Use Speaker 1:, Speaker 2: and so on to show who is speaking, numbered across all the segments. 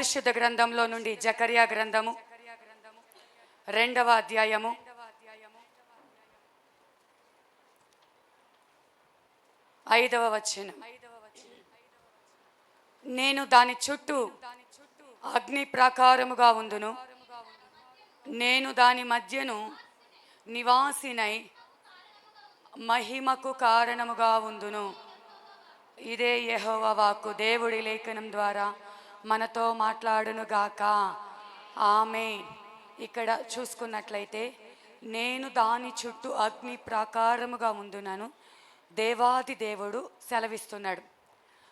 Speaker 1: పరిశుద్ధ గ్రంథంలో నుండి జకర్యా గ్రంథము 2వ అధ్యాయము 5వ వచనం. నేను దాని చుట్టూ అగ్ని ప్రాకారముగా ఉందును, నేను దాని మధ్యను నివాసినై మహిమకు కారణముగా ఉందును. ఇదే యెహోవా వాక్కు. దేవుడి లేఖనం ద్వారా మనతో మాట్లాడునుగాక. ఆమేన్. ఇక్కడ చూసుకున్నట్లయితే నేను దాని చుట్టూ అగ్ని ప్రాకారముగా ఉందునను దేవాది దేవుడు సెలవిస్తున్నాడు.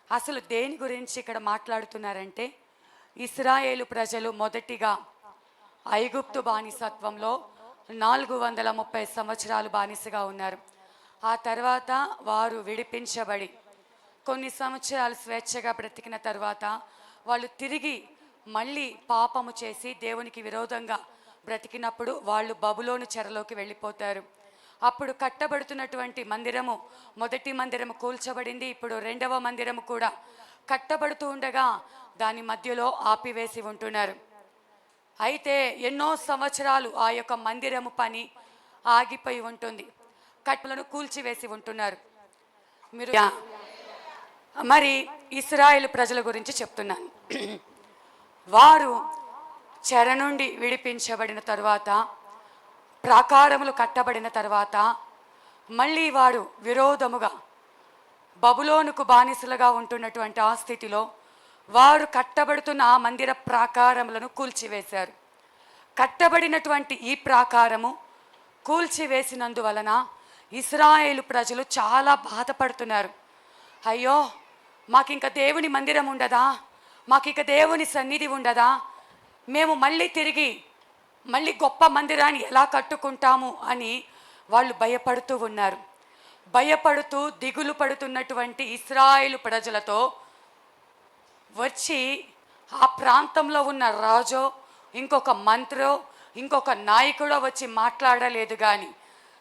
Speaker 1: అసలు దేని గురించి ఇక్కడ మాట్లాడుతున్నారంటే, ఇశ్రాయేలు ప్రజలు మొదటిగా ఐగుప్తు బానిసత్వంలో 430 సంవత్సరాలు బానిసగా ఉన్నారు. ఆ తర్వాత వారు విడిపించబడి కొన్ని సంవత్సరాలు స్వేచ్ఛగా బ్రతికిన తర్వాత వాళ్ళు తిరిగి మళ్ళీ పాపము చేసి దేవునికి విరోధంగా బ్రతికినప్పుడు వాళ్ళు బబులోను చెరలోకి వెళ్ళిపోతారు. అప్పుడు కట్టబడుతున్నటువంటి మందిరము, మొదటి మందిరము కూల్చబడింది. ఇప్పుడు 2వ మందిరము కూడా కట్టబడుతూ ఉండగా దాని మధ్యలో ఆపివేసి ఉంటున్నారు. అయితే ఎన్నో సంవత్సరాలు ఆ యొక్క మందిరము పని ఆగిపోయి ఉంటుంది. కట్టలను కూల్చివేసి ఉంటున్నారు. మీరు మరి ఇశ్రాయేలు ప్రజల గురించి చెప్తున్నాను. వారు చెర నుండి విడిపించబడిన తర్వాత, ప్రాకారములు కట్టబడిన తర్వాత మళ్ళీ వారు విరోధముగా బబులోనుకు బానిసలుగా ఉంటున్నటువంటి ఆ స్థితిలో వారు కట్టబడుతున్న ఆ మందిర ప్రాకారములను కూల్చివేశారు. కట్టబడినటువంటి ఈ ప్రాకారము కూల్చివేసినందువలన ఇశ్రాయేలు ప్రజలు చాలా బాధపడుతున్నారు. అయ్యో, మాకింక దేవుని మందిరం ఉండదా, మాకింక దేవుని సన్నిధి ఉండదా, మేము మళ్ళీ గొప్ప మందిరాన్ని ఎలా కట్టుకుంటాము అని వాళ్ళు భయపడుతూ ఉన్నారు. భయపడుతూ దిగులు పడుతున్నటువంటి ఇశ్రాయేలు ప్రజలతో వచ్చి ఆ ప్రాంతంలో ఉన్న రాజో, ఇంకొక మంత్రో, ఇంకొక నాయకుడో వచ్చి మాట్లాడలేదు, కానీ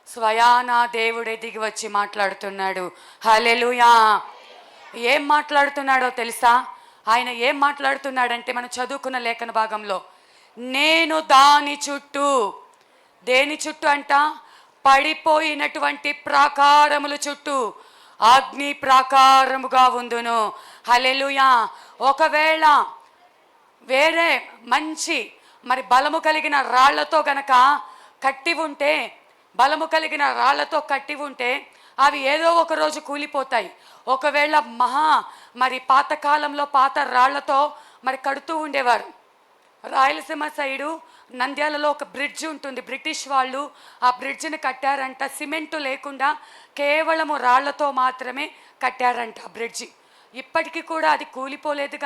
Speaker 1: స్వయానా దేవుడే దిగి వచ్చి మాట్లాడుతున్నాడు. హల్లెలూయా. ఏం మాట్లాడుతున్నాడో తెలుసా? ఆయన ఏం మాట్లాడుతున్నాడంటే, మనం చదువుకున్న లేఖన భాగంలో, నేను దాని చుట్టూ, దేని చుట్టూ అంట? పడిపోయినటువంటి ప్రాకారముల చుట్టూ అగ్ని ప్రాకారముగా ఉందును. హల్లెలూయా. ఒకవేళ వేరే మంచి బలము కలిగిన రాళ్లతో గనక కట్టి ఉంటే, బలము కలిగిన రాళ్లతో కట్టి ఉంటే అవి ఏదో ఒక రోజు కూలిపోతాయి. ఒకవేళ పాతకాలంలో పాత రాళ్లతో కడుతూ ఉండేవారు. రాయలసీమ సైడు నంద్యాలలో ఒక బ్రిడ్జ్ ఉంటుంది. బ్రిటిష్ వాళ్ళు ఆ బ్రిడ్జిని కట్టారంట. సిమెంటు లేకుండా కేవలము రాళ్లతో మాత్రమే కట్టారంట ఆ బ్రిడ్జి. ఇప్పటికీ కూడా అది కూలిపోలేదు.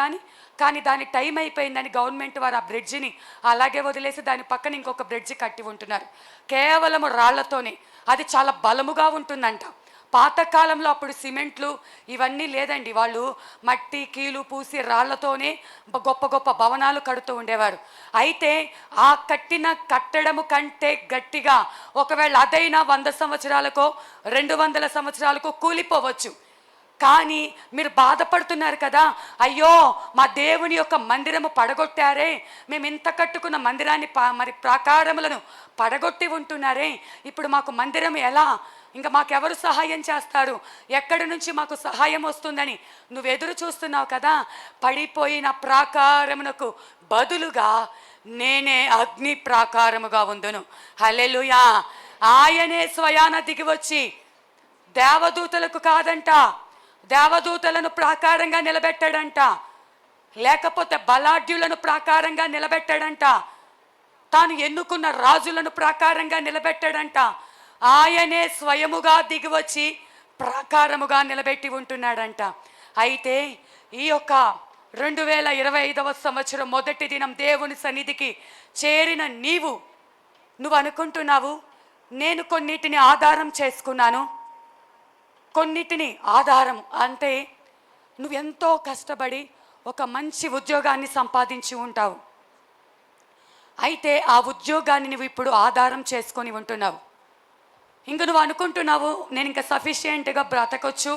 Speaker 1: కానీ దాని టైం అయిపోయిందని గవర్నమెంట్ వారు ఆ బ్రిడ్జిని అలాగే వదిలేసి దాని పక్కన ఇంకొక బ్రిడ్జి కట్టి ఉంటున్నారు. కేవలము రాళ్లతోనే. అది చాలా బలముగా ఉంటుందంట. పాతకాలంలో అప్పుడు సిమెంట్లు ఇవన్నీ లేదండి. వాళ్ళు మట్టి కీలు పూసి రాళ్లతోనే గొప్ప గొప్ప భవనాలు కడుతూ ఉండేవారు. అయితే ఆ కట్టడము కంటే గట్టిగా ఒకవేళ అదైనా 100 సంవత్సరాలకో 200 సంవత్సరాలకో కూలిపోవచ్చు. కానీ మీరు బాధపడుతున్నారు కదా, అయ్యో మా దేవుని యొక్క మందిరము పడగొట్టారే, మేము ఇంత కట్టుకున్న మందిరాన్ని ప్రాకారములను పడగొట్టి ఉంటున్నారే, ఇప్పుడు మాకు మందిరం ఎలా, ఇంకా మాకెవరు సహాయం చేస్తారు, ఎక్కడి నుంచి మాకు సహాయం వస్తుందని నువ్వు ఎదురు చూస్తున్నావు కదా. పడిపోయిన ప్రాకారమునకు బదులుగా నేనే అగ్ని ప్రాకారముగా ఉందును. హల్లెలూయా. ఆయనే స్వయాన దిగి వచ్చి దేవదూతలకు కాదంట, దేవదూతలను ప్రాకారంగా నిలబెట్టాడంట, లేకపోతే బలాఢ్యులను ప్రాకారంగా నిలబెట్టాడంట, తాను ఎన్నుకున్న రాజులను ప్రాకారంగా నిలబెట్టాడంట. ఆయనే స్వయముగా దిగివచ్చి ప్రాకారముగా నిలబెట్టి ఉంటున్నాడంట. అయితే ఈ యొక్క 2025వ సంవత్సరం మొదటి దినం దేవుని సన్నిధికి చేరిన నువ్వు అనుకుంటున్నావు, నేను కొన్నిటిని ఆధారం చేసుకున్నాను, కొన్నిటిని ఆధారం అంటే నువ్వెంతో కష్టపడి ఒక మంచి ఉద్యోగాన్ని సంపాదించి ఉంటావు. అయితే ఆ ఉద్యోగాన్ని నువ్వు ఇప్పుడు ఆధారం చేసుకొని ఉంటున్నావు. ఇంక నువ్వు అనుకుంటున్నావు, నేను ఇంకా సఫిషియెంట్గా బ్రతకొచ్చు,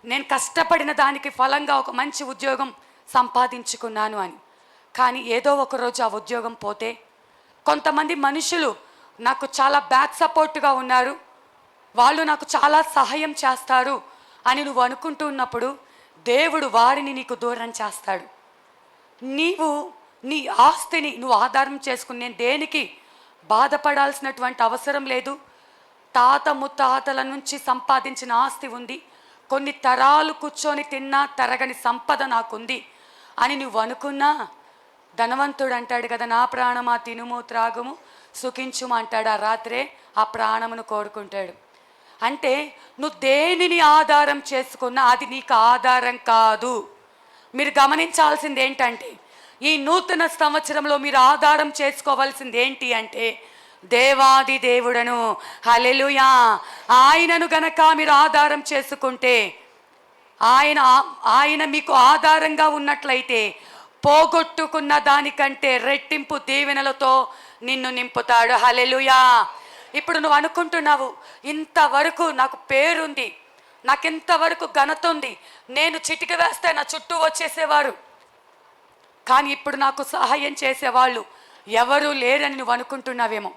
Speaker 1: నేను కష్టపడిన దానికి ఫలంగా ఒక మంచి ఉద్యోగం సంపాదించుకున్నాను అని. కానీ ఏదో ఒక రోజు ఆ ఉద్యోగం పోతే, కొంతమంది మనుషులు నాకు చాలా బ్యాక్ సపోర్ట్గా ఉన్నారు, వాళ్ళు నాకు చాలా సహాయం చేస్తారు అని నువ్వు అనుకుంటూ ఉన్నప్పుడు దేవుడు వారిని నీకు దూరం చేస్తాడు. నీవు నీ ఆస్తిని నువ్వు ఆధారం చేసుకుని నేను దేనికి బాధపడాల్సినటువంటి అవసరం లేదు, తాత ముత్తాతల నుంచి సంపాదించిన ఆస్తి ఉంది, కొన్ని తరాలు కూర్చొని తిన్నా తరగని సంపద నాకుంది అని నువ్వు అనుకున్నా, ధనవంతుడు అంటాడు కదా, నా ప్రాణమా తినుము త్రాగుము సుఖించుము అంటాడు. ఆ రాత్రే ఆ ప్రాణమును కోరుకుంటాడు. అంటే నువ్వు దేనిని ఆధారం చేసుకున్నా అది నీకు ఆధారం కాదు. మీరు గమనించాల్సింది ఏంటంటే, ఈ నూతన సంవత్సరంలో మీరు ఆధారం చేసుకోవాల్సింది ఏంటి అంటే, దేవాది దేవుడను, హల్లెలూయా, ఆయనను గనక మీరు ఆధారం చేసుకుంటే, ఆయన మీకు ఆధారంగా ఉన్నట్లయితే పోగొట్టుకున్న దానికంటే రెట్టింపు దీవెనలతో నిన్ను నింపుతాడు. హల్లెలూయా. ఇప్పుడు నువ్వు అనుకుంటున్నావు, ఇంతవరకు నాకు పేరుంది, నాకు ఇంతవరకు ఘనత ఉంది, నేను చిటిక వేస్తే నా చుట్టూ వచ్చేసేవారు, కానీ ఇప్పుడు నాకు సహాయం చేసేవాళ్ళు ఎవరూ లేరని నువ్వు అనుకుంటున్నావేమో.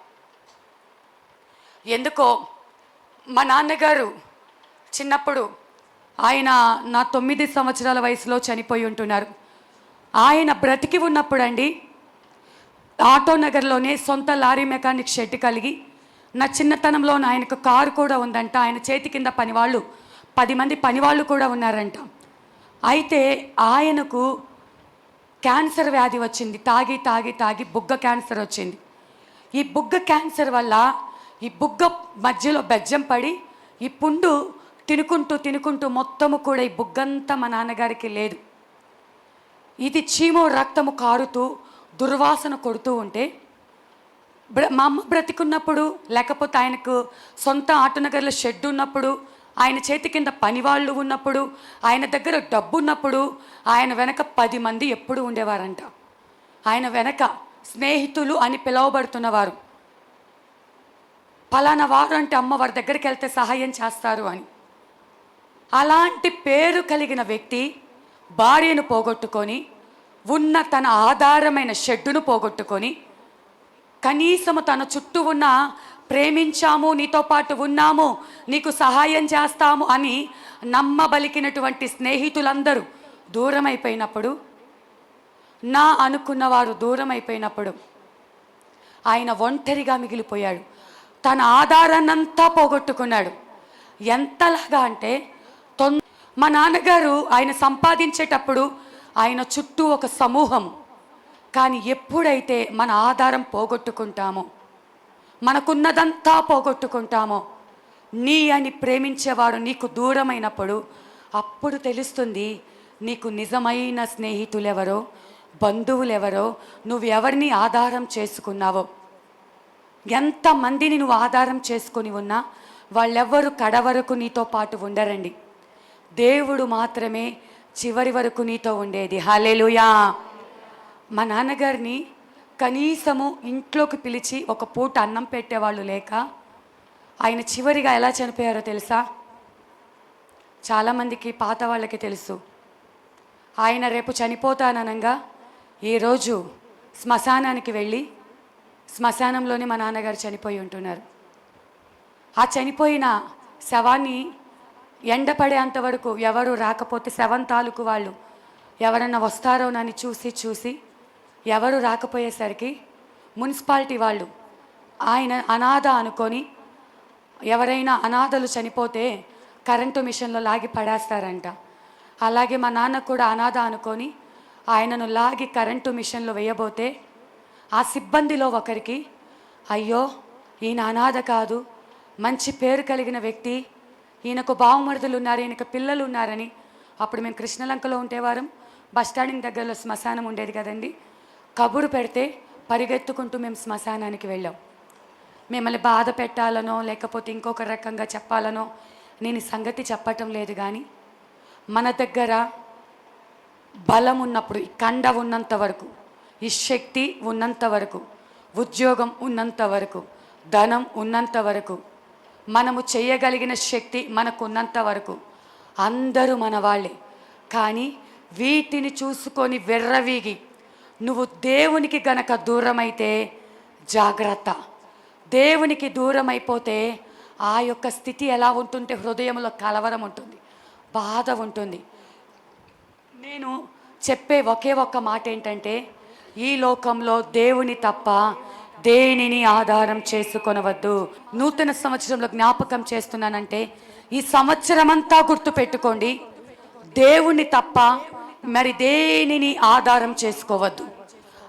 Speaker 1: ఎందుకో మా నాన్నగారు చిన్నప్పుడు, ఆయన నా 9 సంవత్సరాల వయసులో చనిపోయి ఉంటున్నారు. ఆయన బ్రతికి ఉన్నప్పుడు అండి, ఆటో నగర్లోనే సొంత లారీ మెకానిక్ షెడ్ కలిగి, నా చిన్నతనంలో ఆయనకు కారు కూడా ఉందంట. ఆయన చేతి కింద పనివాళ్ళు 10 మంది పనివాళ్ళు కూడా ఉన్నారంట. అయితే ఆయనకు క్యాన్సర్ వ్యాధి వచ్చింది. తాగి తాగి తాగి బుగ్గ క్యాన్సర్ వచ్చింది. ఈ బుగ్గ క్యాన్సర్ వల్ల ఈ బుగ్గ మధ్యలో బెజ్జం పడి ఈ పుండు తినుకుంటూ తినుకుంటూ మొత్తము కూడా ఈ బుగ్గంతా మా నాన్నగారికి లేదు. ఇది చీము రక్తము కారుతూ దుర్వాసన కొడుతూ ఉంటే, మా అమ్మ బ్రతికున్నప్పుడు, లేకపోతే ఆయనకు సొంత ఆటోనగర్లో షెడ్ ఉన్నప్పుడు, ఆయన చేతి కింద పనివాళ్ళు ఉన్నప్పుడు, ఆయన దగ్గర డబ్బు ఉన్నప్పుడు, ఆయన వెనక 10 మంది ఎప్పుడు ఉండేవారంట. ఆయన వెనక స్నేహితులు అని పిలువబడుతున్నవారు, పలానా వారు అంటే అమ్మ వారి దగ్గరికి వెళ్తే సహాయం చేస్తారు అని. అలాంటి పేరు కలిగిన వ్యక్తి భార్యను పోగొట్టుకొని, ఉన్న తన ఆధారమైన షెడ్డును పోగొట్టుకొని, కనీసము తన చుట్టూ ఉన్న ప్రేమించాము, నీతో పాటు ఉన్నాము, నీకు సహాయం చేస్తాము అని నమ్మబలికినటువంటి స్నేహితులందరూ దూరం అయిపోయినప్పుడు, నా అనుకున్నవారు దూరం అయిపోయినప్పుడు ఆయన ఒంటరిగా మిగిలిపోయాడు. తన ఆధారాన్నంతా పోగొట్టుకున్నాడు. ఎంతలాగా అంటే, మా నాన్నగారు ఆయన సంపాదించేటప్పుడు ఆయన చుట్టూ ఒక సమూహం, కానీ ఎప్పుడైతే మన ఆధారం పోగొట్టుకుంటామో, మనకున్నదంతా పోగొట్టుకుంటామో, నీ అని ప్రేమించేవాడు నీకు దూరమైనప్పుడు అప్పుడు తెలుస్తుంది నీకు నిజమైన స్నేహితులెవరో, బంధువులెవరో, నువ్వెవరిని ఆధారం చేసుకున్నావో. ఎంతమందిని నువ్వు ఆధారం చేసుకొని ఉన్నా వాళ్ళెవ్వరూ కడవరకు నీతో పాటు ఉండరండి. దేవుడు మాత్రమే చివరి వరకు నీతో ఉండేది. హల్లెలూయా. మా నాన్నగారిని కనీసము ఇంట్లోకి పిలిచి ఒక పూట అన్నం పెట్టేవాళ్ళు లేక ఆయన చివరిగా ఎలా చనిపోయారో తెలుసా? చాలామందికి పాత వాళ్ళకి తెలుసు. ఆయన రేపు చనిపోతాననగా ఈరోజు శ్మశానానికి వెళ్ళి శ్మశానంలోనే మా నాన్నగారు చనిపోయి ఉంటున్నారు. ఆ చనిపోయిన శవాన్ని ఎండపడేంతవరకు ఎవరు రాకపోతే, శవం తాలూకు వాళ్ళు ఎవరన్నా వస్తారోనని చూసి ఎవరు రాకపోయేసరికి మున్సిపాలిటీ వాళ్ళు ఆయన అనాథ అనుకొని, ఎవరైనా అనాథలు చనిపోతే కరెంటు మిషన్లో లాగి పడేస్తారంట. అలాగే మా నాన్న కూడా అనాథ అనుకొని ఆయనను లాగి కరెంటు మిషన్లో వేయబోతే, ఆ సిబ్బందిలో ఒకరికి, అయ్యో ఈయన అనాథ కాదు, మంచి పేరు కలిగిన వ్యక్తి, ఈయనకు బావమరుదులు ఉన్నారు, ఈయనకు పిల్లలు ఉన్నారని. అప్పుడు మేము కృష్ణలంకలో ఉంటేవారం, బస్టాండింగ్ దగ్గరలో శ్మశానం ఉండేది కదండి. కబురు పెడితే పరిగెత్తుకుంటూ మేము శ్మశానానికి వెళ్ళాం. మిమ్మల్ని బాధ పెట్టాలనో లేకపోతే ఇంకొక రకంగా చెప్పాలనో నేను సంగతి చెప్పటం లేదు, కానీ మన దగ్గర బలం ఉన్నప్పుడు, ఈ కండ ఉన్నంత వరకు, ఈ శక్తి ఉన్నంత వరకు, ఉద్యోగం ఉన్నంత వరకు, ధనం ఉన్నంత వరకు, మనము చేయగలిగిన శక్తి మనకు ఉన్నంత వరకు అందరూ మన వాళ్ళే. కానీ వీటిని చూసుకొని వెర్రవీగి నువ్వు దేవునికి గనక దూరమైతే జాగ్రత్త. దేవునికి దూరం అయిపోతే ఆ యొక్క స్థితి ఎలా ఉంటుంటే హృదయంలో కలవరం ఉంటుంది, బాధ ఉంటుంది. నేను చెప్పే ఒకే ఒక్క మాట ఏంటంటే, ఈ లోకంలో దేవుని తప్ప దేనిని ఆధారం చేసుకొనవద్దు. నూతన సంవత్సరంలో జ్ఞాపకం చేస్తున్నానంటే, ఈ సంవత్సరం అంతా గుర్తుపెట్టుకోండి, దేవుని తప్ప మరి దేనిని ఆధారం చేసుకోవద్దు.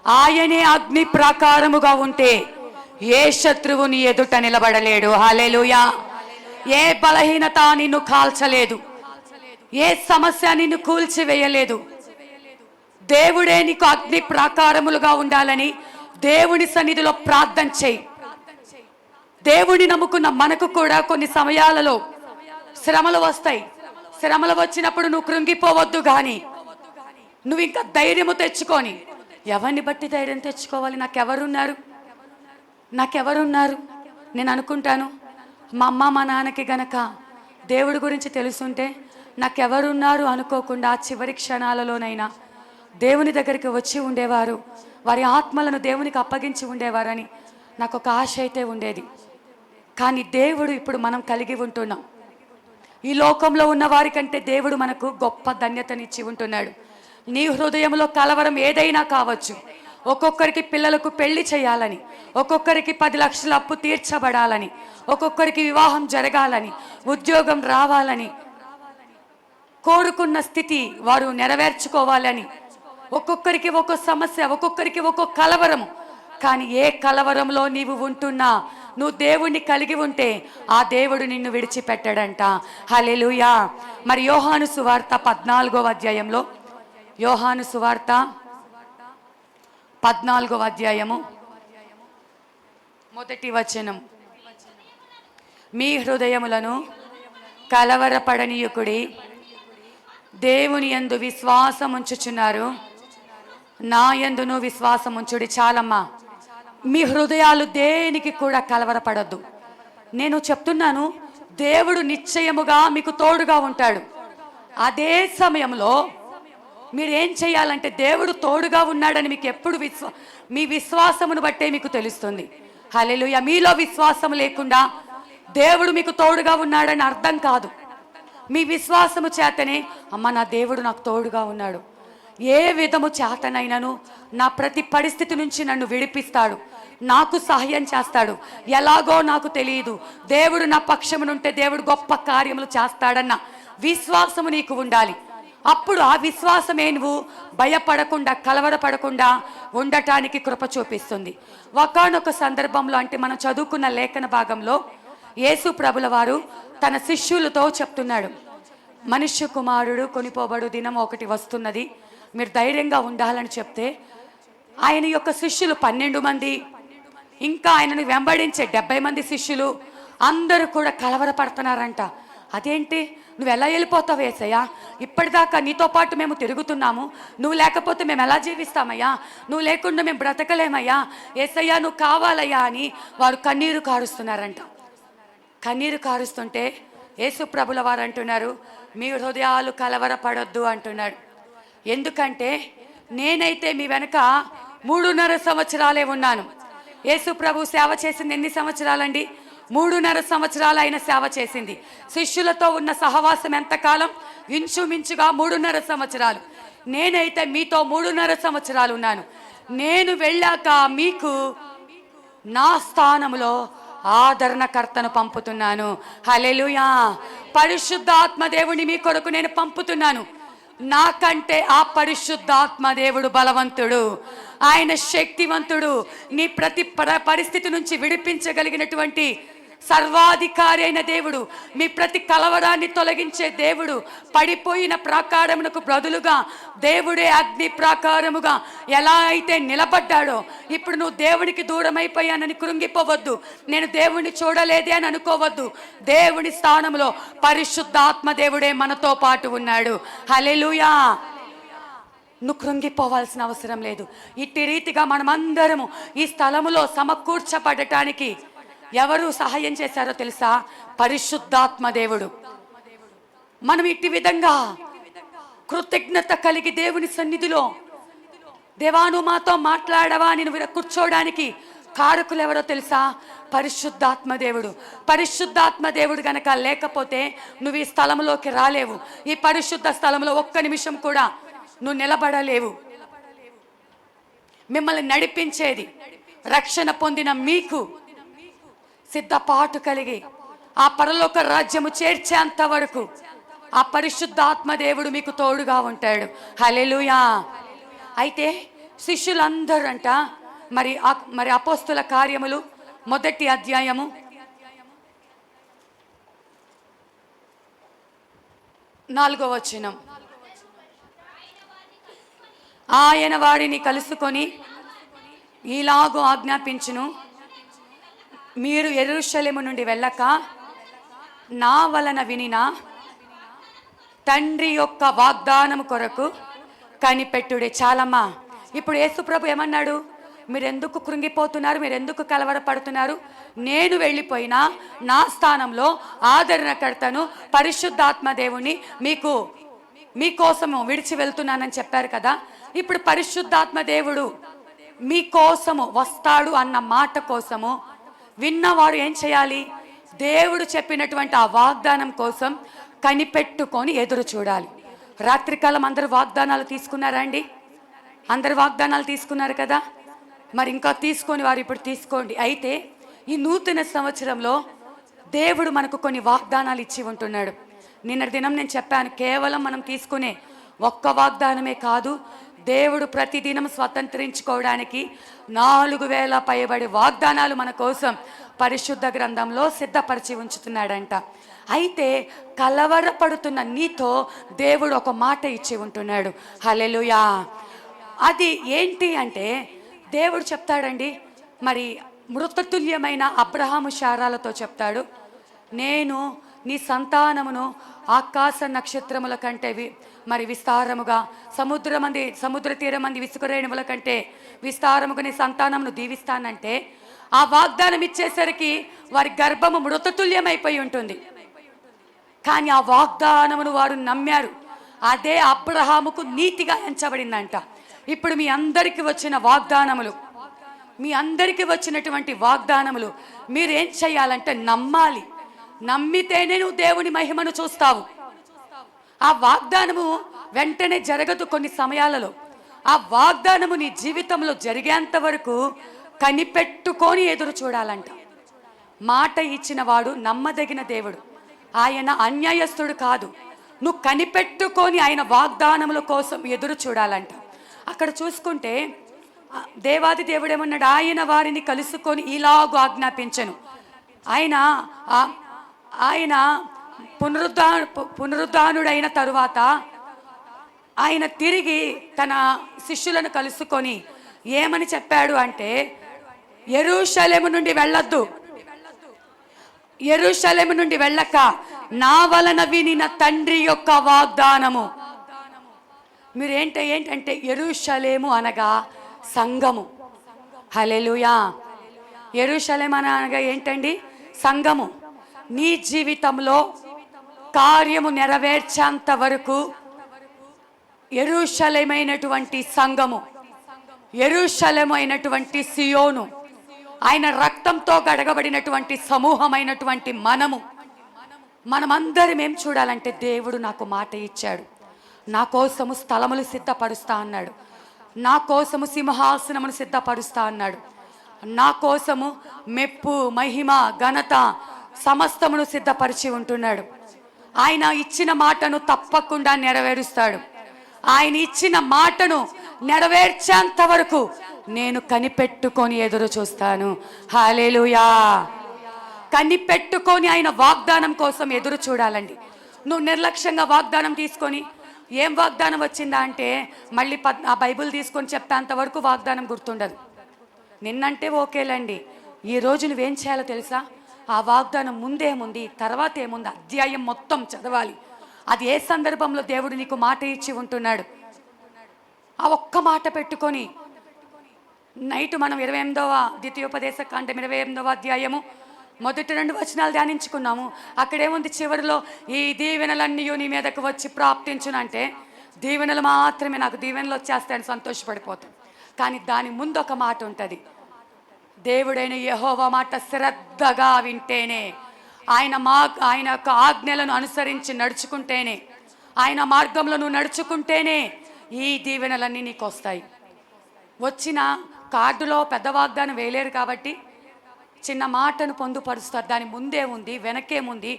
Speaker 1: ఆయనే అగ్ని ప్రాకారముగా ఉంటే ఏ శత్రువుని ఎదుట నిలబడలేడు. హల్లెలూయా. ఏ బలహీనత నిన్ను కాల్చలేదు, ఏ సమస్య నిన్ను కూల్చివేయలేదు. దేవుడే నీకు అగ్ని ప్రాకారములుగా ఉండాలని దేవుని సన్నిధిలో ప్రార్థన చేయి. దేవుని నమ్ముకున్న మనకు కూడా కొన్ని సమయాలలో శ్రమలు వస్తాయి. శ్రమలు వచ్చినప్పుడు నువ్వు కృంగిపోవద్దు, కానీ నువ్వు ఇంకా ధైర్యము తెచ్చుకొని, ఎవరిని బట్టి ధైర్యం తెచ్చుకోవాలి? నాకెవరున్నారు? నేను అనుకుంటాను, మా అమ్మ మా నాన్నకి గనక దేవుడి గురించి తెలుసుంటే నాకెవరున్నారు అనుకోకుండా ఆ చివరి క్షణాలలోనైనా దేవుని దగ్గరికి వచ్చి ఉండేవారు, వారి ఆత్మలను దేవునికి అప్పగించి ఉండేవారని నాకు ఒక ఆశ అయితే ఉండేది. కానీ దేవుడు ఇప్పుడు మనం కలిగి ఉంటున్నాం. ఈ లోకంలో ఉన్న వారికంటే దేవుడు మనకు గొప్ప ధన్యతనిచ్చి ఉంటున్నాడు. నీ హృదయంలో కలవరం ఏదైనా కావచ్చు. ఒక్కొక్కరికి పిల్లలకు పెళ్లి చేయాలని, ఒక్కొక్కరికి 10 లక్షల అప్పు తీర్చబడాలని, ఒక్కొక్కరికి వివాహం జరగాలని, ఉద్యోగం రావాలని, కోరుకున్న స్థితి వారు నెరవేర్చుకోవాలని, ఒక్కొక్కరికి ఒక్కొక్క సమస్య, ఒక్కొక్కరికి ఒక్కొక్క కలవరం. కానీ ఏ కలవరంలో నీవు ఉంటున్నా, నువ్వు దేవుణ్ణి కలిగి ఉంటే ఆ దేవుడు నిన్ను విడిచిపెట్టాడంట. హల్లెలూయా. మరి యోహాను సువార్త 14వ అధ్యాయంలో, యోహాను సువార్త 14వ అధ్యాయము 1వ వచనం, మీ హృదయములను కలవరపడనీయుకుడి, దేవుని యందు విశ్వాసం ఉంచుచున్నారు, నా యందును విశ్వాసం ఉంచుడి. చాలమ్మా, మీ హృదయాలు దేనికి కూడా కలవరపడద్దు. నేను చెప్తున్నాను, దేవుడు నిశ్చయముగా మీకు తోడుగా ఉంటాడు. అదే సమయంలో మీరేం చేయాలంటే, దేవుడు తోడుగా ఉన్నాడని మీకు ఎప్పుడు మీ విశ్వాసమును బట్టే మీకు తెలుస్తుంది. హల్లెలూయా. మీలో విశ్వాసం లేకుండా దేవుడు మీకు తోడుగా ఉన్నాడని అర్థం కాదు. మీ విశ్వాసము చేతనే, అమ్మ నా దేవుడు నాకు తోడుగా ఉన్నాడు, ఏ విధము చేతనైనను నా ప్రతి పరిస్థితి నుంచి నన్ను విడిపిస్తాడు, నాకు సహాయం చేస్తాడు, ఎలాగో నాకు తెలియదు, దేవుడు నా పక్షమునుంటే దేవుడు గొప్ప కార్యములు చేస్తాడన్న విశ్వాసము నీకు ఉండాలి. అప్పుడు ఆ విశ్వాసమే నువ్వు భయపడకుండా, కలవరపడకుండా ఉండటానికి కృప చూపిస్తుంది. ఒకానొక సందర్భంలో, అంటే మనం చదువుకున్న లేఖన భాగంలో, యేసు ప్రభుల వారు తన శిష్యులతో చెప్తున్నాడు, మనుష్య కుమారుడు కొనిపోబడు దినం ఒకటి వస్తున్నది, మీరు ధైర్యంగా ఉండాలని చెప్తే, ఆయన యొక్క శిష్యులు 12 మంది, ఇంకా ఆయనను వెంబడించే 70 మంది శిష్యులు అందరూ కూడా కలవరపడుతున్నారంట. అదేంటి, నువ్వు ఎలా వెళ్ళిపోతావు యేసయ్యా? ఇప్పటిదాకా నీతో పాటు మేము తిరుగుతున్నాము, నువ్వు లేకపోతే మేము ఎలా జీవిస్తామయ్యా? నువ్వు లేకుండా మేము బ్రతకలేమయ్యా, యేసయ్యా నువ్వు కావాలయ్యా అని వారు కన్నీరు కారుస్తున్నారంట. కన్నీరు కారుస్తుంటే యేసు ప్రభుల వారు అంటున్నారు, మీ హృదయాలు కలవరపడొద్దు అంటున్నాడు. ఎందుకంటే నేనైతే మీ వెనక 3.5 సంవత్సరాలే ఉన్నాను. యేసు ప్రభు సేవ చేసింది ఎన్ని సంవత్సరాలండి? 3.5 సంవత్సరాలు ఆయన సేవ చేసింది. శిష్యులతో ఉన్న సహవాసం ఎంతకాలం? ఇంచుమించుగా 3.5 సంవత్సరాలు. నేనైతే మీతో 3.5 సంవత్సరాలు ఉన్నాను. నేను వెళ్ళాక మీకు నా స్థానంలో ఆదరణకర్తను పంపుతున్నాను. హల్లెలూయా. పరిశుద్ధాత్మ దేవుని మీ కొరకు నేను పంపుతున్నాను. నాకంటే ఆ పరిశుద్ధాత్మ దేవుడు బలవంతుడు, ఆయన శక్తివంతుడు. నీ ప్రతి పరిస్థితి నుంచి విడిపించగలిగినటువంటి సర్వాధికారి అయిన దేవుడు, మీ ప్రతి కలవరాన్ని తొలగించే దేవుడు. పడిపోయిన ప్రాకారమునకు బదులుగా దేవుడే అగ్ని ప్రాకారముగా ఎలా అయితే నిలబడ్డాడో, ఇప్పుడు నువ్వు దేవునికి దూరం అయిపోయానని కృంగిపోవద్దు, నేను దేవుణ్ణి చూడలేదే అని అనుకోవద్దు. దేవుని స్థానంలో పరిశుద్ధాత్మ దేవుడే మనతో పాటు ఉన్నాడు. హల్లెలూయా. నువ్వు కృంగిపోవాల్సిన అవసరం లేదు. ఇట్టి రీతిగా మనమందరము ఈ స్థలములో సమకూర్చబడటానికి ఎవరు సహాయం చేశారో తెలుసా? పరిశుద్ధాత్మ దేవుడు. మనం ఇట్టి విధంగా కృతజ్ఞత కలిగి దేవుని సన్నిధిలో దేవా నువ్వు మాతో మాట్లాడవా నేను కూర్చోవడానికి కారకులు ఎవరో తెలుసా? పరిశుద్ధాత్మ దేవుడు. పరిశుద్ధాత్మ దేవుడు గనక లేకపోతే నువ్వు ఈ స్థలంలోకి రాలేవు. ఈ పరిశుద్ధ స్థలంలో ఒక్క నిమిషం కూడా నువ్వు నిలబడలేవు. మిమ్మల్ని నడిపించేది రక్షణ పొందిన మీకు సిద్ధపాటు కలిగి ఆ పరలోక రాజ్యము చేర్చేంత వరకు ఆ పరిశుద్ధాత్మ దేవుడు మీకు తోడుగా ఉంటాడు. హల్లెలూయా. అయితే శిష్యులందరూ అంట మరి అపోస్తుల కార్యములు 1వ అధ్యాయము 4వ వచనం. ఆయన వారిని కలుసుకొని ఈలాగు ఆజ్ఞాపించును, మీరు యెరూషలేము నుండి వెళ్ళక నా వలన వినిన తండ్రి యొక్క వాగ్దానము కొరకు కనిపెట్టుడే. చాలమ్మా. ఇప్పుడు యేసుప్రభు ఏమన్నాడు? మీరెందుకు కృంగిపోతున్నారు? మీరెందుకు కలవరపడుతున్నారు? నేను వెళ్ళిపోయినా నా స్థానంలో ఆదరణకర్తను పరిశుద్ధాత్మ దేవుని మీకోసము విడిచి వెళ్తున్నానని చెప్పారు కదా. ఇప్పుడు పరిశుద్ధాత్మ దేవుడు మీకోసము వస్తాడు అన్న మాట కోసము విన్నవారు ఏం చేయాలి? దేవుడు చెప్పినటువంటి ఆ వాగ్దానం కోసం కనిపెట్టుకొని ఎదురు చూడాలి. రాత్రికాలం అందరూ వాగ్దానాలు తీసుకున్నారా అండి? అందరు వాగ్దానాలు తీసుకున్నారు కదా. మరి ఇంకా తీసుకొని వారు ఇప్పుడు తీసుకోండి. అయితే ఈ నూతన సంవత్సరంలో దేవుడు మనకు కొన్ని వాగ్దానాలు ఇచ్చి ఉంటున్నాడు. నిన్నటి దినం నేను చెప్పాను, కేవలం మనం తీసుకునే ఒక్క వాగ్దానమే కాదు, దేవుడు ప్రతిదినం స్వతంత్రించుకోవడానికి 4000 పైబడి వాగ్దానాలు మన కోసం పరిశుద్ధ గ్రంథంలో సిద్ధపరిచి ఉంచుతున్నాడంట. అయితే కలవరపడుతున్న నీతో దేవుడు ఒక మాట ఇచ్చి ఉంటున్నాడు. హల్లెలూయా. అది ఏంటి అంటే దేవుడు చెప్తాడండి, మరి మృతతుల్యమైన అబ్రహాము శారాలతో చెప్తాడు, నేను నీ సంతానమును ఆకాశ నక్షత్రముల కంటే మరి విస్తారముగా సముద్ర తీరమంది విసుకరేణువుల కంటే విస్తారముగా నీ సంతానమును దీవిస్తానంటే ఆ వాగ్దానం ఇచ్చేసరికి వారి గర్భము మృతతుల్యమైపోయి ఉంటుంది. కానీ ఆ వాగ్దానమును వారు నమ్మారు. అదే అబ్రహాముకు నీతిగా ఎంచబడిందంట. ఇప్పుడు మీ అందరికీ వచ్చినటువంటి వాగ్దానములు మీరేం చేయాలంటే నమ్మాలి. నమ్మితేనే నువ్వు దేవుని మహిమను చూస్తావు. ఆ వాగ్దానము వెంటనే జరగదు. కొన్ని సమయాలలో ఆ వాగ్దానము నీ జీవితంలో జరిగేంత వరకు కనిపెట్టుకొని ఎదురు చూడాలంట. మాట ఇచ్చిన వాడు నమ్మదగిన దేవుడు. ఆయన అన్యాయస్తుడు కాదు. నువ్వు కనిపెట్టుకొని ఆయన వాగ్దానముల కోసం ఎదురు చూడాలంట. అక్కడ చూసుకుంటే దేవాది దేవుడు ఏమన్నాడు? ఆయన వారిని కలుసుకొని ఇలాగూ ఆజ్ఞాపించను. ఆయన పునరుద్ధానుడైన తరువాత ఆయన తిరిగి తన శిష్యులను కలుసుకొని ఏమని చెప్పాడు అంటే, యెరూషలేము నుండి వెళ్ళొద్దు, యెరూషలేము నుండి వెళ్ళక నా వలన వినిన తండ్రి యొక్క వాగ్దానము. మీరు ఏంటంటే యెరూషలేము అనగా సంఘము. హల్లెలూయా. యెరూషలేము అనగా ఏంటండి? సంఘము. నీ జీవితంలో కార్యము నెరవేర్చేంత వరకు యెరూషలేమైనటువంటి సంఘము, యెరూషలేము అయినటువంటి సియోను, ఆయన రక్తంతో గడగబడినటువంటి సమూహమైనటువంటి మనమందరం ఏం చూడాలంటే, దేవుడు నాకు మాట ఇచ్చాడు, నా కోసము స్థలములు సిద్ధపరుస్తా అన్నాడు, నా కోసము సింహాసనమును సిద్ధపరుస్తా అన్నాడు, నా కోసము మెప్పు మహిమ ఘనత సమస్తమును సిద్ధపరిచి ఉంటున్నాడు. ఆయన ఇచ్చిన మాటను తప్పకుండా నెరవేరుస్తాడు. ఆయన ఇచ్చిన మాటను నెరవేర్చేంత వరకు నేను కనిపెట్టుకొని ఎదురు చూస్తాను. హల్లెలూయా. కనిపెట్టుకొని ఆయన వాగ్దానం కోసం ఎదురు చూడాలండి. నువ్వు నిర్లక్ష్యంగా వాగ్దానం తీసుకొని ఏం వాగ్దానం వచ్చిందా అంటే మళ్ళీ ఆ బైబిల్ తీసుకొని చెప్పేంత వరకు వాగ్దానం గుర్తుండదు. నిన్నంటే ఓకేలండి, ఈరోజు నువ్వేం చేయాలో తెలుసా? ఆ వాగ్దానం ముందేముంది, తర్వాత ఏముంది, అధ్యాయం మొత్తం చదవాలి. అది ఏ సందర్భంలో దేవుడు నీకు మాట ఇచ్చి ఉంటున్నాడు, ఆ ఒక్క మాట పెట్టుకొని నైట్ మనం 28వ ద్వితీయోపదేశకాండం 28వ అధ్యాయము మొదటి 2 వచనాలు ధ్యానించుకున్నాము. అక్కడేముంది? చివరిలో ఈ దీవెనలన్నీ నీ మీదకు వచ్చి ప్రాప్తించునంటే దీవెనలు మాత్రమే, నాకు దీవెనలు వచ్చేస్తాయని సంతోషపడిపోతాను. కానీ దాని ముందు ఒక మాట ఉంటుంది, దేవుడైన యెహోవా మాట శ్రద్ధగా వింటేనే, ఆయన యొక్క ఆజ్ఞలను అనుసరించి నడుచుకుంటేనే, ఆయన మార్గంలో నువ్వు నడుచుకుంటేనే ఈ దీవెనలన్నీ నీకు వస్తాయి. వచ్చిన కార్డులో పెద్ద వాగ్దానం వేయలేరు కాబట్టి చిన్న మాటను పొందుపరుస్తారు. దాని ముందే ఉంది, వెనకేముంది,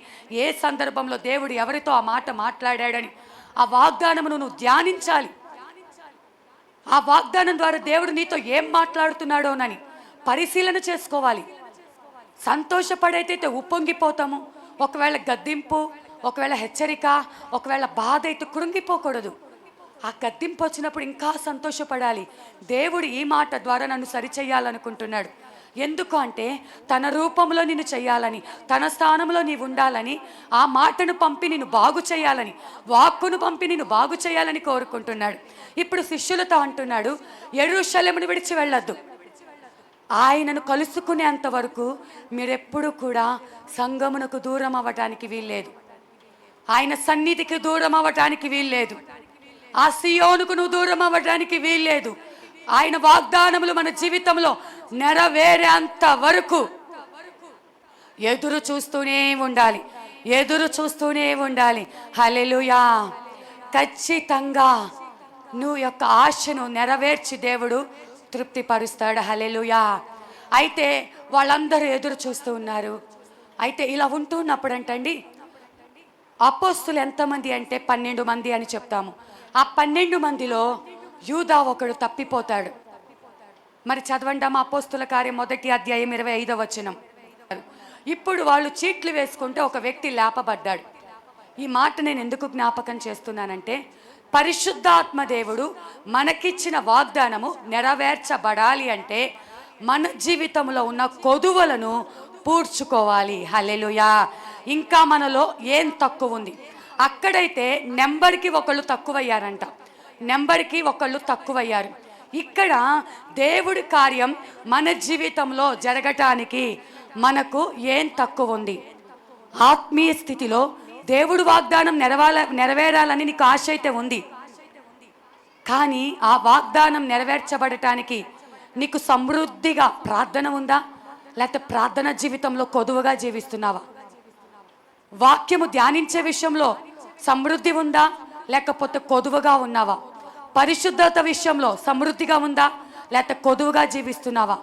Speaker 1: ఏ సందర్భంలో దేవుడు ఎవరితో ఆ మాట మాట్లాడాడని ఆ వాగ్దానమును నువ్వు ధ్యానించాలి. ఆ వాగ్దానం ద్వారా దేవుడు నీతో ఏం మాట్లాడుతున్నాడోనని పరిశీలన చేసుకోవాలి. సంతోషపడైతే ఉప్పొంగిపోతాము. ఒకవేళ గద్దింపు, ఒకవేళ హెచ్చరిక, ఒకవేళ బాధ అయితే కృంగిపోకూడదు. ఆ గద్దింపు వచ్చినప్పుడు ఇంకా సంతోషపడాలి. దేవుడు ఈ మాట ద్వారా నన్ను సరిచేయాలనుకుంటున్నాడు. ఎందుకు అంటే తన రూపంలో నిన్ను చేయాలని, తన స్థానంలో నీవు ఉండాలని, ఆ మాటను పంపి నిన్ను బాగు చేయాలని, వాక్కును పంపి నిన్ను బాగు చేయాలని కోరుకుంటున్నాడు. ఇప్పుడు శిష్యులతో అంటున్నాడు, యెరూషలేమును విడిచి వెళ్ళొద్దు. ఆయనను కలుసుకునేంత వరకు మీరెప్పుడు కూడా సంగమునకు దూరం అవ్వటానికి వీల్లేదు. ఆయన సన్నిధికి దూరం అవ్వటానికి వీల్లేదు. ఆ సియోనుకు నువ్వు దూరం అవ్వటానికి వీల్లేదు. ఆయన వాగ్దానములు మన జీవితంలో నెరవేరేంత వరకు ఎదురు చూస్తూనే ఉండాలి, ఎదురు చూస్తూనే ఉండాలి. హల్లెలూయా. ఖచ్చితంగా నువ్వు యొక్క ఆశను నెరవేర్చి దేవుడు తృప్తిపరుస్తాడు. హల్లెలూయా. అయితే వాళ్ళందరూ ఎదురు చూస్తూ ఉన్నారు. అయితే ఇలా ఉంటున్నప్పుడు అంటండి, అపోస్తులు ఎంతమంది అంటే 12 మంది అని చెప్తాము. ఆ 12 మందిలో యూదా ఒకడు తప్పిపోతాడు. మరి చదవండి అమ్మ, అపోస్తుల కార్యం 1వ అధ్యాయం 25వ వచనం. ఇప్పుడు వాళ్ళు చీట్లు వేసుకుంటే ఒక వ్యక్తి లేపబడ్డాడు. ఈ మాట నేను ఎందుకు జ్ఞాపకం చేస్తున్నానంటే, పరిశుద్ధాత్మ దేవుడు మనకిచ్చిన వాగ్దానము నెరవేర్చబడాలి అంటే మన జీవితంలో ఉన్న కొదువలను పూడ్చుకోవాలి. హల్లెలూయా. ఇంకా మనలో ఏం తక్కువ ఉంది? అక్కడైతే నెంబర్కి ఒకళ్ళు తక్కువయ్యారంట, నెంబర్కి ఒకళ్ళు తక్కువయ్యారు. ఇక్కడ దేవుడి కార్యం మన జీవితంలో జరగటానికి మనకు ఏం తక్కువ ఉంది? ఆత్మీయ స్థితిలో దేవుడు వాగ్దానం నెరవేరాలని నీకు ఆశ అయితే ఉంది, కానీ ఆ వాగ్దానం నెరవేర్చబడటానికి నీకు సమృద్ధిగా ప్రార్థన ఉందా? లేకపోతే ప్రార్థన జీవితంలో కొదువుగా జీవిస్తున్నావా? వాక్యము ధ్యానించే విషయంలో సమృద్ధి ఉందా, లేకపోతే కొదువుగా ఉన్నావా? పరిశుద్ధత విషయంలో సమృద్ధిగా ఉందా, లేకపోతే కొదువుగా జీవిస్తున్నావా?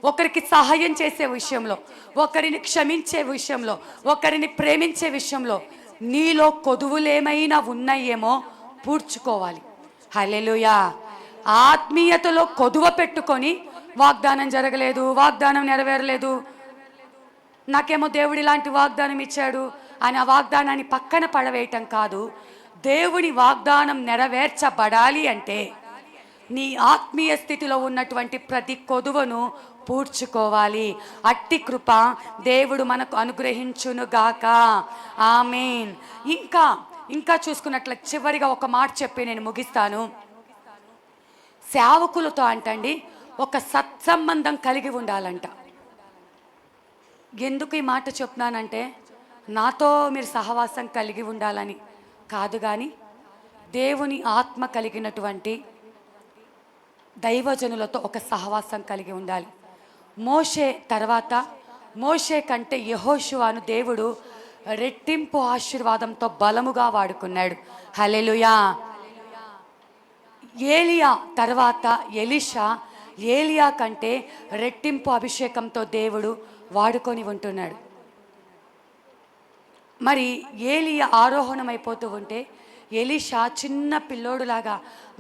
Speaker 1: ఒకరికి సహాయం చేసే విషయంలో, ఒకరిని క్షమించే విషయంలో, ఒకరిని ప్రేమించే విషయంలో నీలో కొదువులేమైనా ఉన్నాయేమో పూడ్చుకోవాలి. హల్లెలూయా. ఆత్మీయతలో కొదువ పెట్టుకొని వాగ్దానం జరగలేదు, వాగ్దానం నెరవేరలేదు, నాకేమో దేవుడు ఇలాంటి వాగ్దానం ఇచ్చాడు అని ఆ వాగ్దానాన్ని పక్కన పడవేయటం కాదు. దేవుని వాగ్దానం నెరవేర్చబడాలి అంటే నీ ఆత్మీయ స్థితిలో ఉన్నటువంటి ప్రతి కొదువను పూడ్చుకోవాలి. అట్టి కృప దేవుడు మనకు అనుగ్రహించునుగాక. ఆమేన్. ఇంకా చూసుకున్నట్లయితే చివరిగా ఒక మాట చెప్పి నేను ముగిస్తాను. సేవకులతో అంటండి ఒక సత్సంబంధం కలిగి ఉండాలంట. ఎందుకు ఈ మాట చెప్తున్నానంటే, నాతో మీరు సహవాసం కలిగి ఉండాలని కాదు, కానీ దేవుని ఆత్మ కలిగినటువంటి దైవజనులతో ఒక సహవాసం కలిగి ఉండాలి. మోషే తర్వాత, మోషే కంటే యెహోషువను దేవుడు రెట్టింపు ఆశీర్వాదంతో బలముగా వాడుకున్నాడు. హల్లెలూయా. ఏలియా తర్వాత ఎలీషా, ఏలియా కంటే రెట్టింపు అభిషేకంతో దేవుడు వాడుకొని ఉంటున్నాడు. మరి ఏలియా ఆరోహణమైపోతూ ఉంటే ఎలీషా చిన్న పిల్లోడులాగా,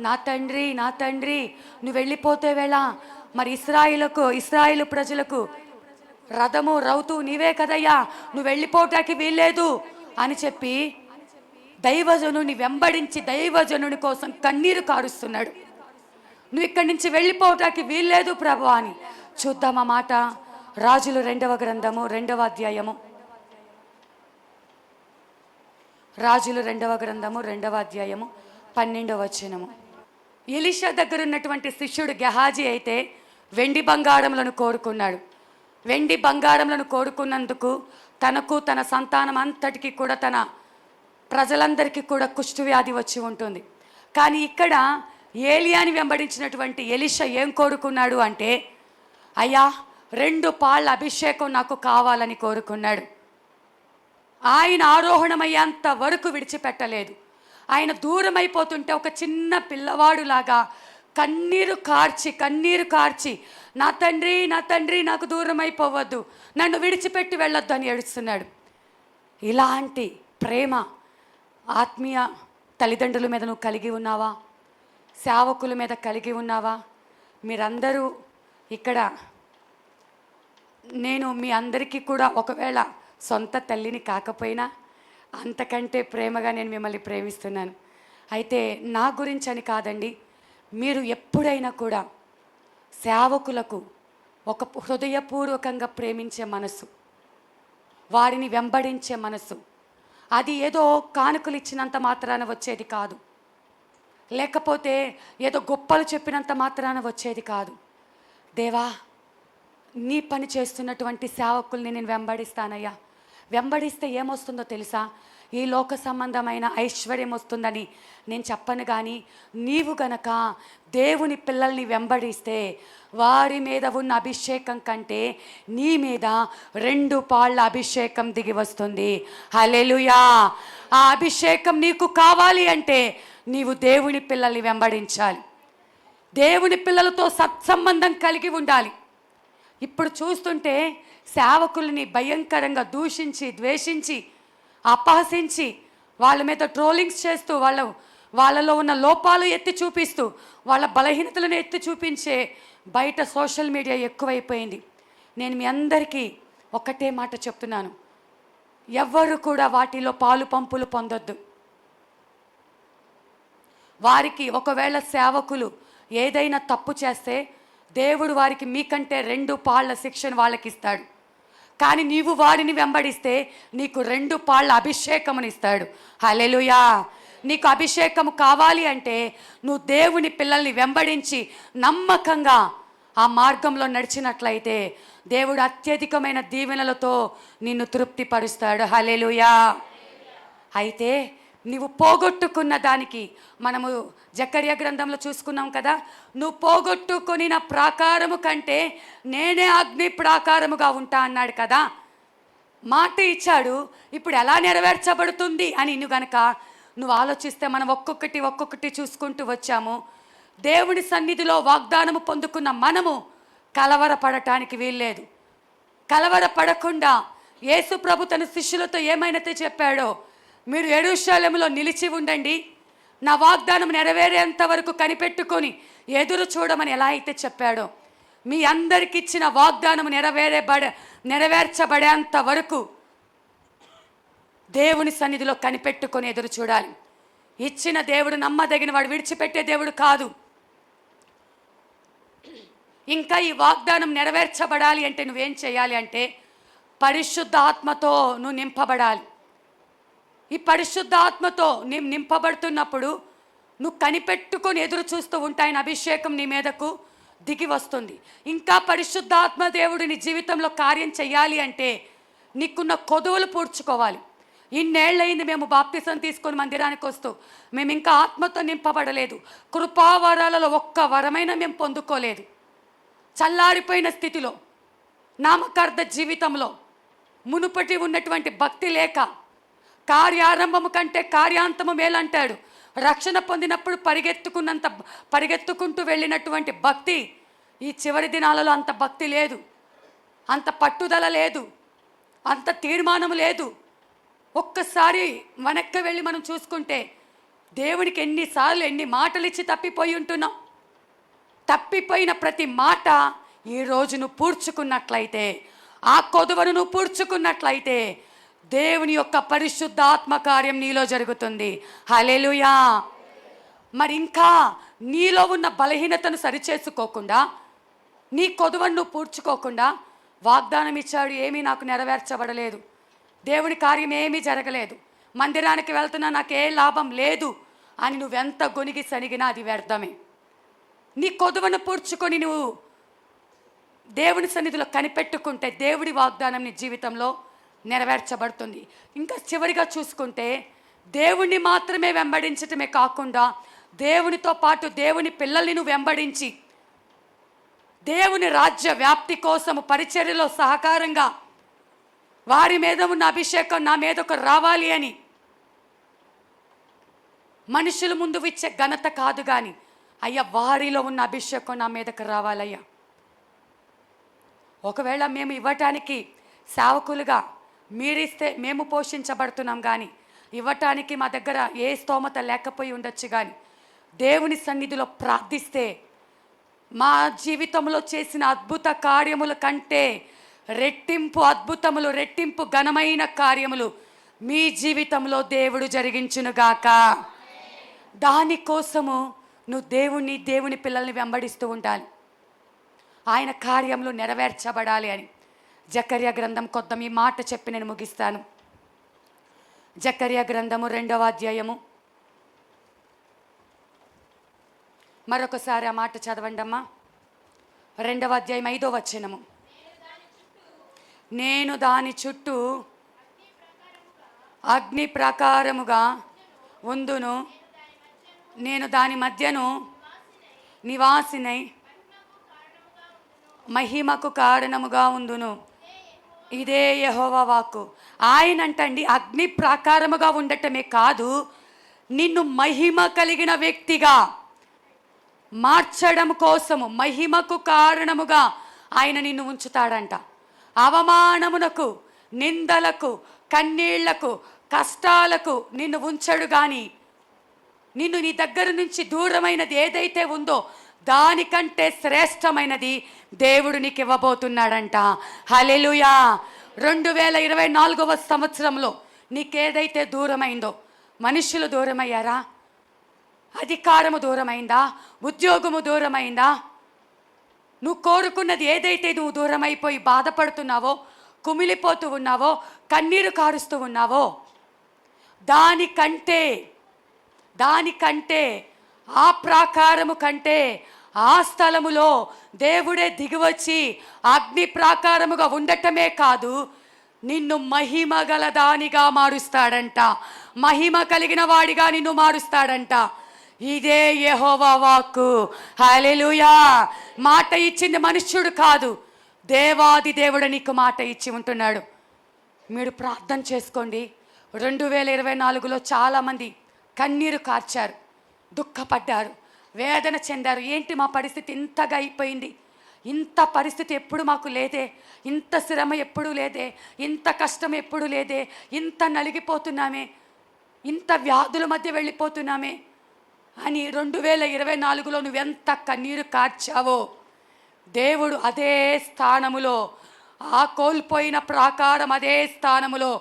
Speaker 1: నా తండ్రి నా తండ్రి నువ్వు వెళ్ళిపోతే వేళ మరి ఇశ్రాయేలు ప్రజలకు రథము రౌతు నీవే కదయ్యా, నువ్వు వెళ్ళిపోవటానికి వీల్లేదు అని చెప్పి దైవజనుని వెంబడించి దైవజనుని కోసం కన్నీరు కారుస్తున్నాడు. నువ్వు ఇక్కడి నుంచి వెళ్ళిపోవటానికి వీల్లేదు ప్రభు అని. చూద్దామా మాట, రాజులు 2వ గ్రంథము 2వ అధ్యాయము, రాజులు 2వ గ్రంథము 2వ అధ్యాయము 12వ వచనము. ఎలీషా దగ్గర ఉన్నటువంటి శిష్యుడు గెహాజీ అయితే వెండి బంగారములను కోరుకున్నాడు. వెండి బంగారములను కోరుకున్నందుకు తనకు తన సంతానం అంతటికి కూడా, తన ప్రజలందరికీ కూడా కుష్ఠవ్యాధి వచ్చి ఉంటుంది. కానీ ఇక్కడ ఏలియాని వెంబడించినటువంటి ఎలీషా ఏం కోరుకున్నాడు అంటే, అయ్యా 2 పాళ్ళ అభిషేకం నాకు కావాలని కోరుకున్నాడు. ఆయన ఆరోహణమయ్యేంత వరకు విడిచిపెట్టలేదు. ఆయన దూరం అయిపోతుంటే ఒక చిన్న పిల్లవాడులాగా కన్నీరు కార్చి నా తండ్రి నాకు దూరం అయిపోవద్దు, నన్ను విడిచిపెట్టి వెళ్ళొద్దు అని ఏడుస్తున్నాడు. ఇలాంటి ప్రేమ ఆత్మీయ తల్లిదండ్రుల మీద నువ్వు కలిగి ఉన్నావా? సేవకుల మీద కలిగి ఉన్నావా? మీరందరూ ఇక్కడ, నేను మీ అందరికీ కూడా ఒకవేళ సొంత తల్లిని కాకపోయినా అంతకంటే ప్రేమగా నేను మిమ్మల్ని ప్రేమిస్తున్నాను. అయితే నా గురించి అని కాదండి, మీరు ఎప్పుడైనా కూడా సేవకులకు ఒక హృదయపూర్వకంగా ప్రేమించే మనసు, వారిని వెంబడించే మనసు, అది ఏదో కానుకలు ఇచ్చినంత మాత్రాన వచ్చేది కాదు, లేకపోతే ఏదో గొప్పలు చెప్పినంత మాత్రాన వచ్చేది కాదు. దేవా, నీ పని చేస్తున్నటువంటి సేవకుల్ని నేను వెంబడిస్తానయ్యా. వెంబడిస్తే ఏమొస్తుందో తెలుసా? ఈ లోక సంబంధమైన ఐశ్వర్యం వస్తుందని నేను చెప్పను, కానీ నీవు గనక దేవుని పిల్లల్ని వెంబడిస్తే వారి మీద ఉన్న అభిషేకం కంటే నీ మీద 2 పాళ్ళ అభిషేకం దిగి వస్తుంది. హల్లెలూయా! ఆ అభిషేకం నీకు కావాలి అంటే నీవు దేవుని పిల్లల్ని వెంబడించాలి, దేవుని పిల్లలతో సత్సంబంధం కలిగి ఉండాలి. ఇప్పుడు చూస్తుంటే సేవకుల్ని భయంకరంగా దూషించి, ద్వేషించి, అపహసించి, వాళ్ళ మీద ట్రోలింగ్స్ చేస్తూ, వాళ్ళలో ఉన్న లోపాలు ఎత్తి చూపిస్తూ, వాళ్ళ బలహీనతలను ఎత్తి చూపించే బయట సోషల్ మీడియా ఎక్కువైపోయింది. నేను మీ అందరికీ ఒకటే మాట చెప్తున్నాను, ఎవ్వరు కూడా వాటిలో పాలు పంపులు పొందొద్దు. వారికి ఒకవేళ సేవకులు ఏదైనా తప్పు చేస్తే దేవుడు వారికి మీకంటే 2 పాళ్ళ శిక్షను వాళ్ళకి ఇస్తాడు. కానీ నీవు వారిని వెంబడిస్తే నీకు 2 పాళ్ళ అభిషేకముని ఇస్తాడు. హల్లెలూయా! నీకు అభిషేకము కావాలి అంటే నువ్వు దేవుని పిల్లల్ని వెంబడించి నమ్మకంగా ఆ మార్గంలో నడిచినట్లయితే దేవుడు అత్యధికమైన దీవెనలతో నిన్ను తృప్తిపరుస్తాడు. హల్లెలూయా! అయితే నువ్వు పోగొట్టుకున్న దానికి, మనము జకర్యా గ్రంథంలో చూసుకున్నాం కదా, నువ్వు పోగొట్టుకొనిన ప్రాకారము కంటే నేనే అగ్ని ప్రాకారముగా ఉంటా అన్నాడు కదా. మాట ఇచ్చాడు, ఇప్పుడు ఎలా నెరవేర్చబడుతుంది అని నువ్వు ఆలోచిస్తే మనం ఒక్కొక్కటి చూసుకుంటూ వచ్చాము. దేవుని సన్నిధిలో వాగ్దానము పొందుకున్న మనము కలవరపడటానికి వీల్లేదు. కలవరపడకుండా యేసు ప్రభు తన శిష్యులతో ఏమైతే చెప్పాడో, మీరు యెరూషలేములో నిలిచి ఉండండి, నా వాగ్దానం నెరవేరేంత వరకు కనిపెట్టుకొని ఎదురు చూడమని ఎలా అయితే చెప్పాడో, మీ అందరికి ఇచ్చిన వాగ్దానం నెరవేర్చబడేంత వరకు దేవుని సన్నిధిలో కనిపెట్టుకొని ఎదురు చూడాలి. ఇచ్చిన దేవుడు నమ్మదగిన వాడు, విడిచిపెట్టే దేవుడు కాదు. ఇంకా ఈ వాగ్దానం నెరవేర్చబడాలి అంటే నువ్వేం చేయాలి అంటే పరిశుద్ధ ఆత్మతో నువ్వు నింపబడాలి. ఈ పరిశుద్ధ ఆత్మతో నింపబడుతున్నప్పుడు నువ్వు కనిపెట్టుకొని ఎదురు చూస్తూ ఉంటాయని అభిషేకం నీ మీదకు దిగి వస్తుంది. ఇంకా పరిశుద్ధాత్మ దేవుడు నీ జీవితంలో కార్యం చేయాలి అంటే నీకున్న కొదువులు పూడ్చుకోవాలి. ఇన్నేళ్ళయింది మేము బాప్తిసం తీసుకొని మందిరానికి వస్తూ, మేము ఇంకా ఆత్మతో నింపబడలేదు. కృపావరాలలో ఒక్క వరమైనా మేము పొందుకోలేదు. చల్లారిపోయిన స్థితిలో, నామకార్థ జీవితంలో మునుపటి ఉన్నటువంటి భక్తి లేక, కార్యారంభము కంటే కార్యాంతము మేలంటాడు. రక్షణ పొందినప్పుడు పరిగెత్తుకుంటూ వెళ్ళినటువంటి భక్తి ఈ చివరి దినాలలో అంత భక్తి లేదు, అంత పట్టుదల లేదు, అంత తీర్మానం లేదు. ఒక్కసారి వెనక్కి వెళ్ళి మనం చూసుకుంటే దేవునికి ఎన్నిసార్లు ఎన్ని మాటలు ఇచ్చి తప్పిపోయి ఉంటున్నాం. తప్పిపోయిన ప్రతి మాట ఈరోజు నువ్వు పూడ్చుకున్నట్లయితే, ఆ కొదువను నువ్వు పూడ్చుకున్నట్లయితే దేవుని యొక్క పరిశుద్ధ ఆత్మకార్యం నీలో జరుగుతుంది. హల్లెలూయా! మరి ఇంకా నీలో ఉన్న బలహీనతను సరిచేసుకోకుండా, నీ కొదువను నువ్వు పూడ్చుకోకుండా, వాగ్దానం ఇచ్చాడు ఏమీ నాకు నెరవేర్చబడలేదు, దేవుని కార్యం ఏమీ జరగలేదు, మందిరానికి వెళ్తున్నా నాకు ఏ లాభం లేదు అని నువ్వెంత గొనిగి సనిగినా అది వ్యర్థమే. నీ కొదువను పూడ్చుకొని నువ్వు దేవుని సన్నిధిలో కనిపెట్టుకుంటే దేవుడి వాగ్దానం నీ జీవితంలో నెరవేర్చబడుతుంది. ఇంకా చివరిగా చూసుకుంటే దేవుణ్ణి మాత్రమే వెంబడించటమే కాకుండా దేవునితో పాటు దేవుని పిల్లల్ని నువ్వు వెంబడించి దేవుని రాజ్య వ్యాప్తి కోసము పరిచర్యలో సహకారంగా వారి మీద ఉన్న అభిషేకం నా మీదకు రావాలి అని మనుషుల ముందు ఇచ్చే ఘనత కాదు కానీ అయ్యా వారిలో ఉన్న అభిషేకం నా మీదకు రావాలయ్యా. ఒకవేళ మేము ఇవ్వటానికి సేవకులుగా మీరిస్తే మేము పోషించబడుతున్నాం, కానీ ఇవ్వటానికి మా దగ్గర ఏ స్తోమత లేకపోయి ఉండొచ్చు, కానీ దేవుని సన్నిధిలో ప్రార్థిస్తే మా జీవితంలో చేసిన అద్భుత కార్యముల కంటే రెట్టింపు అద్భుతములు, రెట్టింపు ఘనమైన కార్యములు మీ జీవితంలో దేవుడు జరిగించునుగాక. దానికోసము నువ్వు దేవుని పిల్లల్ని వెంబడిస్తూ ఉండాలి, ఆయన కార్యములు నెరవేర్చబడాలి అని. జకర్యా గ్రంథం కొద్దాం, ఈ మాట చెప్పి నేను ముగిస్తాను. జకర్యా గ్రంథము 2వ అధ్యాయము, మరొకసారి ఆ మాట చదవండి అమ్మా. 2వ అధ్యాయం 5వ వచనము. నేను దాని చుట్టూ అగ్ని ప్రాకారముగా ఉందును, నేను దాని మధ్యను నివాసినై మహిమకు కారణముగా ఉందును. ఇదే యెహోవా వాక్కు. ఆయన అంటండి అగ్ని ప్రాకారముగా ఉండటమే కాదు, నిన్ను మహిమ కలిగిన వ్యక్తిగా మార్చడం కోసము, మహిమకు కారణముగా ఆయన నిన్ను ఉంచుతాడంట. అవమానమునకు, నిందలకు, కన్నీళ్లకు, కష్టాలకు నిన్ను ఉంచడు, కానీ నిన్ను నీ దగ్గర నుంచి దూరమైనది ఏదైతే ఉందో దానికంటే శ్రేష్టమైనది దేవుడు నీకు ఇవ్వబోతున్నాడంట. హల్లెలూయా. 2024వ సంవత్సరంలో నీకేదైతే దూరమైందో, మనుషులు దూరమయ్యారా, అధికారము దూరమైందా, ఉద్యోగము దూరమైందా, నువ్వు కోరుకున్నది ఏదైతే నువ్వు దూరమైపోయి బాధపడుతున్నావో, కుమిలిపోతూ ఉన్నావో, కన్నీరు కారుస్తూ ఉన్నావో, దానికంటే ఆ ప్రాకారము కంటే ఆ స్థలములో దేవుడే దిగివచ్చి అగ్ని ప్రాకారముగా ఉండటమే కాదు, నిన్ను మహిమ గల దానిగా మారుస్తాడంట. మహిమ కలిగిన వాడిగా నిన్ను మారుస్తాడంట. ఇదే యెహోవా వాక్కు. హల్లెలూయా. మాట ఇచ్చింది మనుష్యుడు కాదు, దేవాది దేవుడు నీకు మాట ఇచ్చి ఉంటున్నాడు. మీరు ప్రార్థన చేసుకోండి. 2024లో చాలామంది కన్నీరు కార్చారు, దుఃఖపడ్డారు, వేదన చెందారు. ఏంటి మా పరిస్థితి ఇంతగా అయిపోయింది, ఇంత పరిస్థితి ఎప్పుడు మాకు లేదే, ఇంత శ్రమ ఎప్పుడు లేదే, ఇంత కష్టం ఎప్పుడు లేదే, ఇంత నలిగిపోతున్నామే, ఇంత వ్యాధుల మధ్య వెళ్ళిపోతున్నామే అని 2024లో నువ్వెంత కన్నీరు కార్చావో, దేవుడు అదే స్థానములో, ఆ కోల్పోయిన ప్రాకారం అదే స్థానములో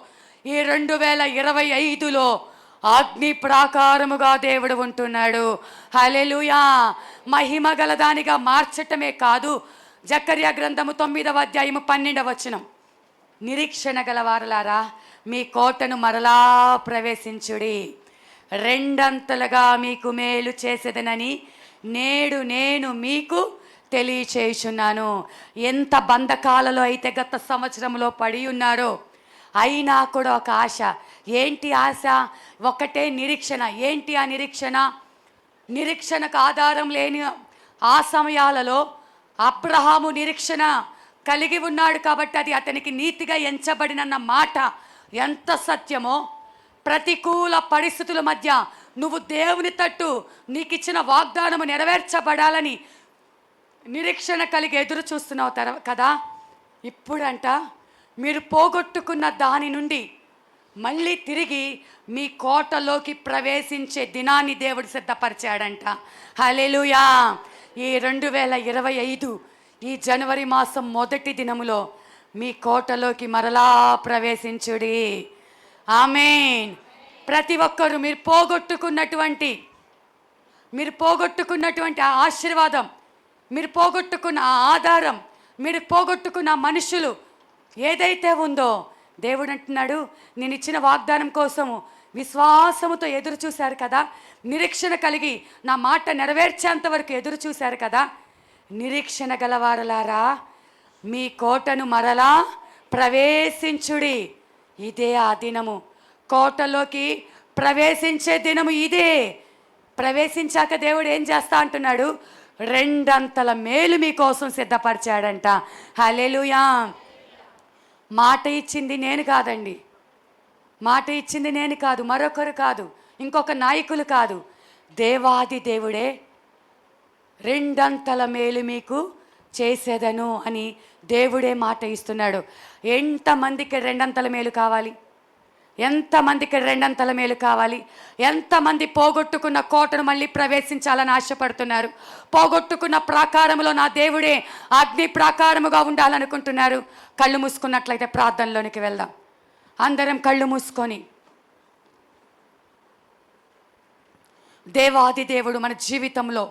Speaker 1: ఈ 2025లో అగ్ని ప్రాకారముగా దేవుడు ఉంటున్నాడు. హల్లెలూయా. మహిమ గలదానిగా మార్చటమే కాదు, జకర్యా గ్రంథము 9వ అధ్యాయము 12వ వచనం. నిరీక్షణ గలవారలారా, మీ కోటను మరలా ప్రవేశించుడి, రెండంతలుగా మీకు మేలు చేసేదనని నేడు నేను మీకు తెలియచేయుచున్నాను. ఎంత బంధకాలలో అయితే గత సంవత్సరంలో పడి ఉన్నారో, అయినా కూడా ఒక ఆశ. ఏంటి ఆశ? ఒకటే నిరీక్షణ. ఏంటి ఆ నిరీక్షణ? నిరీక్షణకు ఆధారం లేని ఆ సమయాలలో అబ్రహాము నిరీక్షణ కలిగి ఉన్నాడు కాబట్టి అది అతనికి నీతిగా ఎంచబడినన్న మాట ఎంత సత్యమో, ప్రతికూల పరిస్థితుల మధ్య నువ్వు దేవుని తట్టు నీకు ఇచ్చిన వాగ్దానము నెరవేర్చబడాలని నిరీక్షణ కలిగి ఎదురు చూస్తున్నావు కదా. ఇప్పుడంట మీరు పోగొట్టుకున్న దాని నుండి మళ్ళీ తిరిగి మీ కోటలోకి ప్రవేశించే దినాన్ని దేవుడు సిద్ధపరిచాడంట. హల్లెలూయా. ఈ 2025 ఈ జనవరి మాసం మొదటి దినములో మీ కోటలోకి మరలా ప్రవేశించుడి. ఆమేన్. ప్రతి ఒక్కరు మీరు పోగొట్టుకున్నటువంటి ఆ ఆశీర్వాదం, మీరు పోగొట్టుకున్న ఆ ఆధారం, మీరు పోగొట్టుకున్న మనుషులు ఏదైతే ఉందో, దేవుడు అంటున్నాడు, నేను ఇచ్చిన వాగ్దానం కోసము విశ్వాసముతో ఎదురు చూశారు కదా, నిరీక్షణ కలిగి నా మాట నెరవేర్చేంత వరకు ఎదురు చూశారు కదా, నిరీక్షణ గలవారలారా మీ కోటను మరలా ప్రవేశించుడి. ఇదే ఆ దినము, కోటలోకి ప్రవేశించే దినము ఇదే. ప్రవేశించాక దేవుడు ఏం చేస్తా అంటున్నాడు? రెండంతల మేలు మీకోసం సిద్ధపరిచాడంట. హల్లెలూయా. మాట ఇచ్చింది నేను కాదండి, మాట ఇచ్చింది నేను కాదు, మరొకరు కాదు, ఇంకొక నాయకులు కాదు, దేవాది దేవుడే రెండంతల మేలు మీకు చేసేదను అని దేవుడే మాట ఇస్తున్నాడు. ఎంతమందికి రెండంతల మేలు కావాలి? ఎంతమందికి రెండంతల మేలు కావాలి? ఎంతమంది పోగొట్టుకున్న కోటను మళ్ళీ ప్రవేశించాలని ఆశపడుతున్నారు? పోగొట్టుకున్న ప్రాకారంలో నా దేవుడే అగ్ని ప్రాకారముగా ఉండాలనుకుంటున్నారు? కళ్ళు మూసుకున్నట్లయితే ప్రార్థనలోనికి వెళ్దాం. అందరం కళ్ళు మూసుకొని, దేవాది దేవుడు మన జీవితంలో